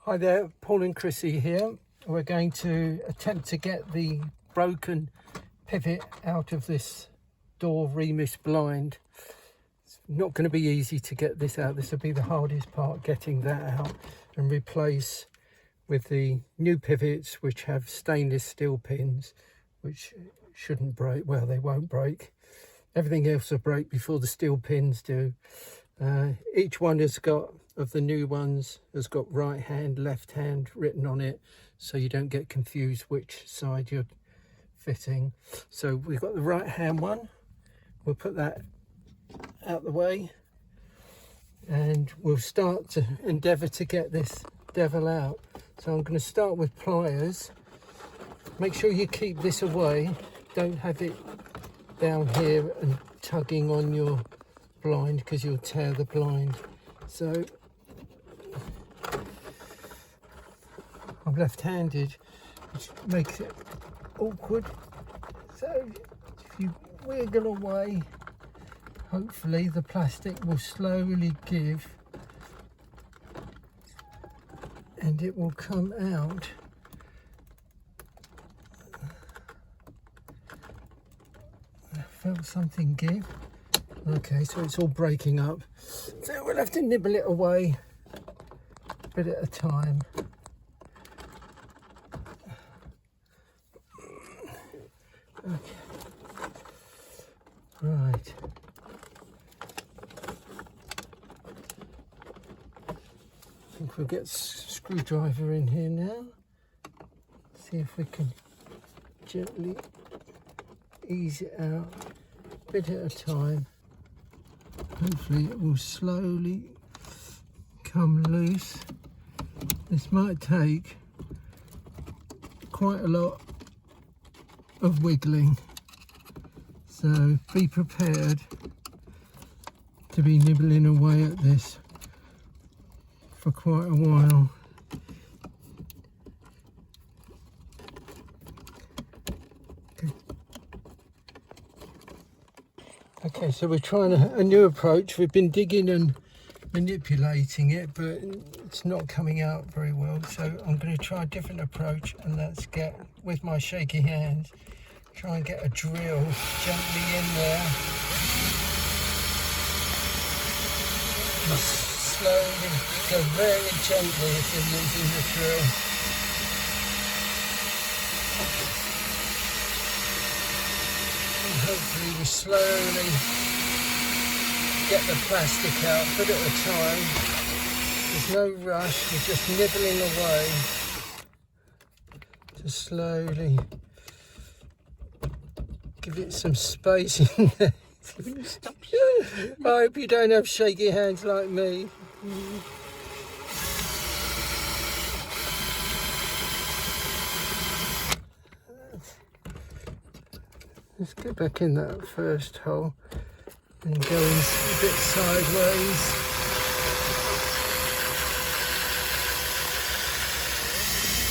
Hi there, Paul and Chrissy here. We're going to attempt to get the broken pivot out of this door Remis blind. It's not going to be easy to get this out. This will be the hardest part, getting that out and replace with the new pivots, which have stainless steel pins, which shouldn't break. Well, they won't break. Everything else will break before the steel pins do. Each one has got, of the new ones, has got right hand, left hand written on it, so you don't get confused which side you're fitting. So we've got the right hand one. We'll put that out the way and we'll start to endeavour to get this devil out. So I'm going to start with pliers. Make sure you keep this away. Don't have it down here and tugging on your blind, because you'll tear the blind. So I'm left-handed, which makes it awkward. So if you wiggle away, hopefully the plastic will slowly give and it will come out. I felt something give. Okay, so it's all breaking up. So we'll have to nibble it away a bit at a time. Okay. Right. I think we'll get screwdriver in here now. See if we can gently ease it out a bit at a time. Hopefully it will slowly come loose. This might take quite a lot of wiggling, so be prepared to be nibbling away at this for quite a while. Okay, so we're trying a new approach. We've been digging and manipulating it, but it's not coming out very well. So I'm going to try a different approach, and that's get, with my shaky hands, try and get a drill gently in there. And slowly, go very gently if you're using the drill. Hopefully we slowly get the plastic out, bit at a time. There's no rush, we're just nibbling away. Just slowly give it some space in there. I hope you don't have shaky hands like me. Let's get back in that first hole and go in a bit sideways.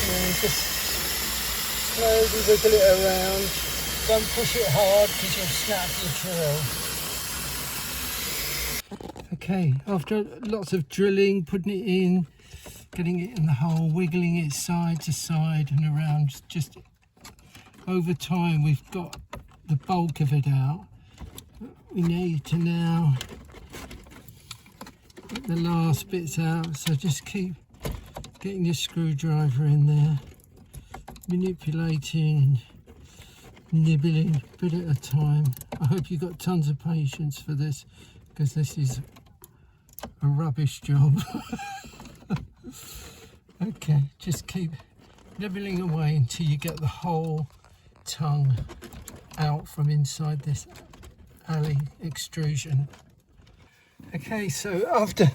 And just slowly wiggle it around. Don't push it hard because you'll snap your drill. Okay, after lots of drilling, putting it in, getting it in the hole, wiggling it side to side and around, just over time we've got the bulk of it out. We need to now get the last bits out, so just keep getting your screwdriver in there, manipulating and nibbling a bit at a time. I hope you've got tons of patience for this, because this is a rubbish job. Okay, just keep nibbling away until you get the whole tongue out from inside this alley extrusion. Okay, so after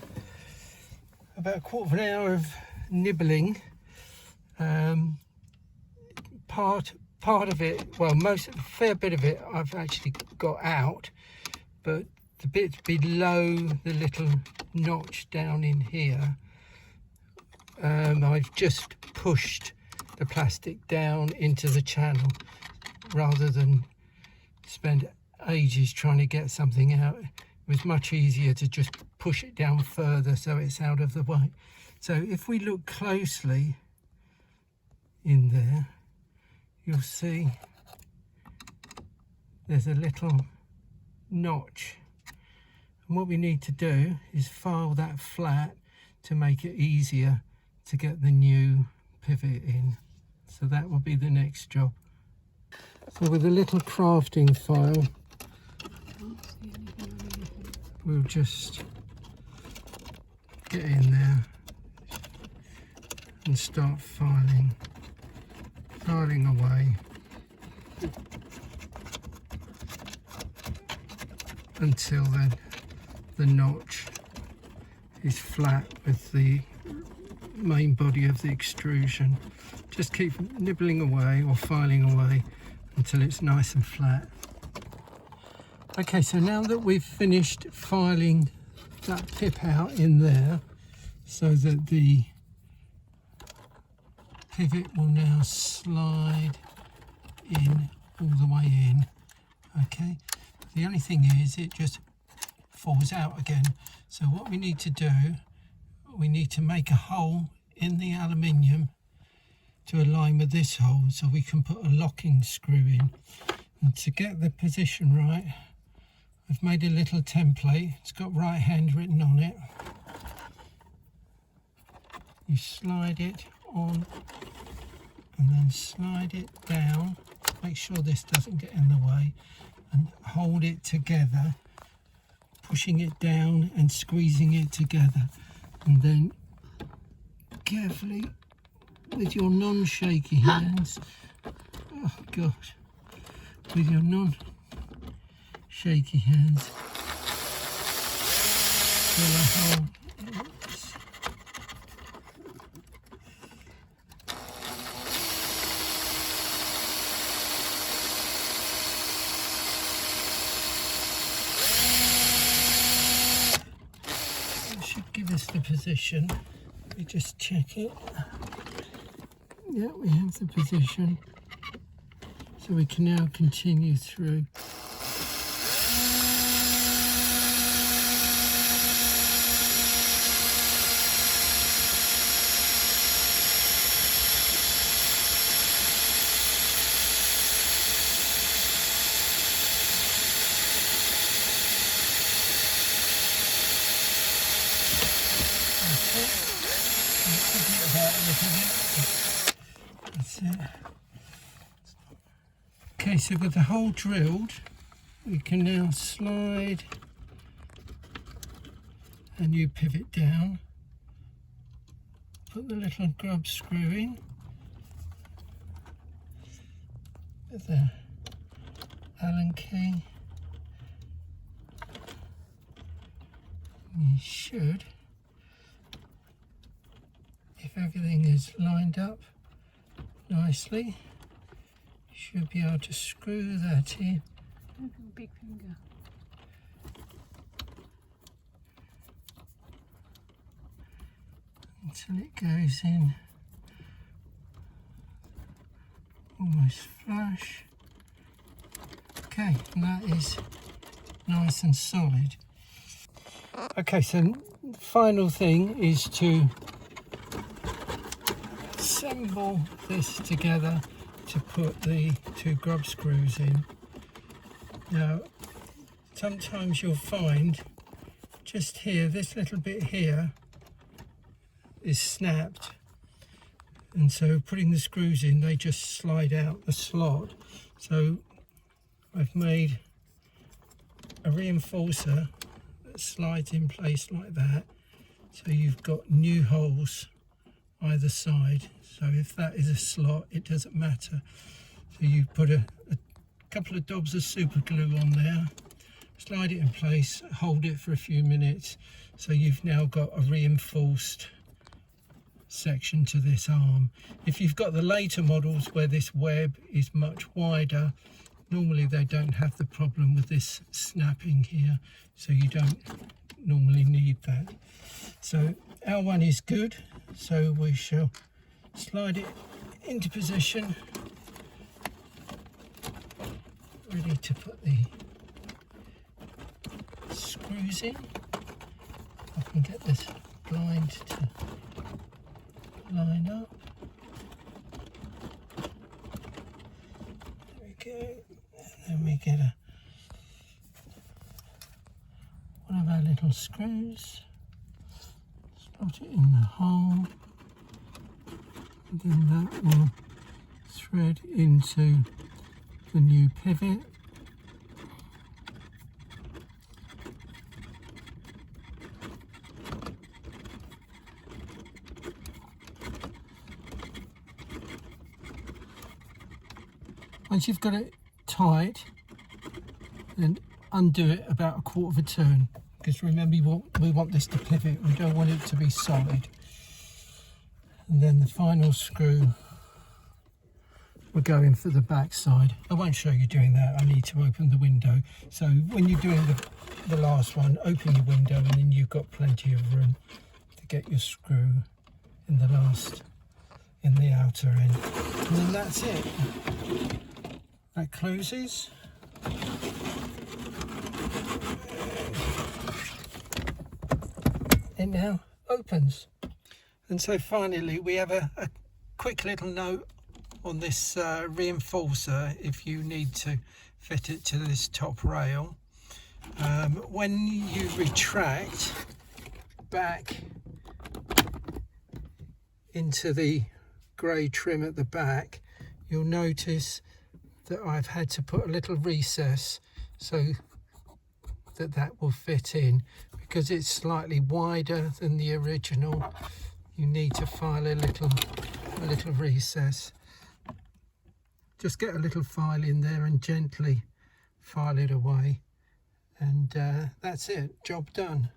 about a quarter of an hour of nibbling, part of it, well, a fair bit of it I've actually got out, but the bit below the little notch down in here, I've just pushed the plastic down into the channel rather than spend ages trying to get something out. was much easier to just push it down further so it's out of the way. So if we look closely in there, you'll see there's a little notch, and what we need to do is file that flat to make it easier to get the new pivot in. So that will be the next job. So with a little crafting file, we'll just get in there and start filing away until then the notch is flat with the main body of the extrusion. Just keep nibbling away or filing away until it's nice and flat. Okay, so now that we've finished filing that pip out in there so that the pivot will now slide in all the way in. Okay, the only thing is it just falls out again. So what we need to do, we need to make a hole in the aluminium to align with this hole so we can put a locking screw in. And to get the position right, I've made a little template. It's got right hand written on it. You slide it on and then slide it down. Make sure this doesn't get in the way, and hold it together, pushing it down and squeezing it together, and then carefully with your non-shaky hands, oh gosh, with your non-shaky hands, fill a hole. Oops. That should give us the position. Let me just check it. Yeah, we have the position, so we can now continue through. That's it. Okay, so with the hole drilled, we can now slide a new pivot down, put the little grub screw in with the Allen key. You should, if everything is lined up nicely, you should be able to screw that in. Big finger. Until it goes in almost flush. Okay, and that is nice and solid. Okay, so final thing is to assemble this together to put the two grub screws in. Now, sometimes you'll find just here, this little bit here is snapped, and so putting the screws in, they just slide out the slot. So I've made a reinforcer that slides in place like that, so you've got new holes either side. So if that is a slot, it doesn't matter. So you put a couple of dobs of super glue on there, slide it in place, hold it for a few minutes, so you've now got a reinforced section to this arm. If you've got the later models where this web is much wider, normally they don't have the problem with this snapping here, so you don't normally need that. So our one is good, so we shall slide it into position, ready to put the screws in. I can get this blind to line up. There we go. And then we get one of our little screws. Slot it in the hole. And then that will thread into the new pivot. Once you've got it tight, then undo it about a quarter of a turn, because remember we want this to pivot, we don't want it to be solid. And then the final screw, we're going for the back side. I won't show you doing that, I need to open the window. So when you're doing the last one, open your window and then you've got plenty of room to get your screw in the outer end. And then that's it. That closes. It now opens. And so finally we have a quick little note on this reinforcer if you need to fit it to this top rail. When you retract back into the grey trim at the back, you'll notice that I've had to put a little recess so that will fit in, because it's slightly wider than the original. You need to file a little recess. Just get a little file in there and gently file it away, and that's it, job done.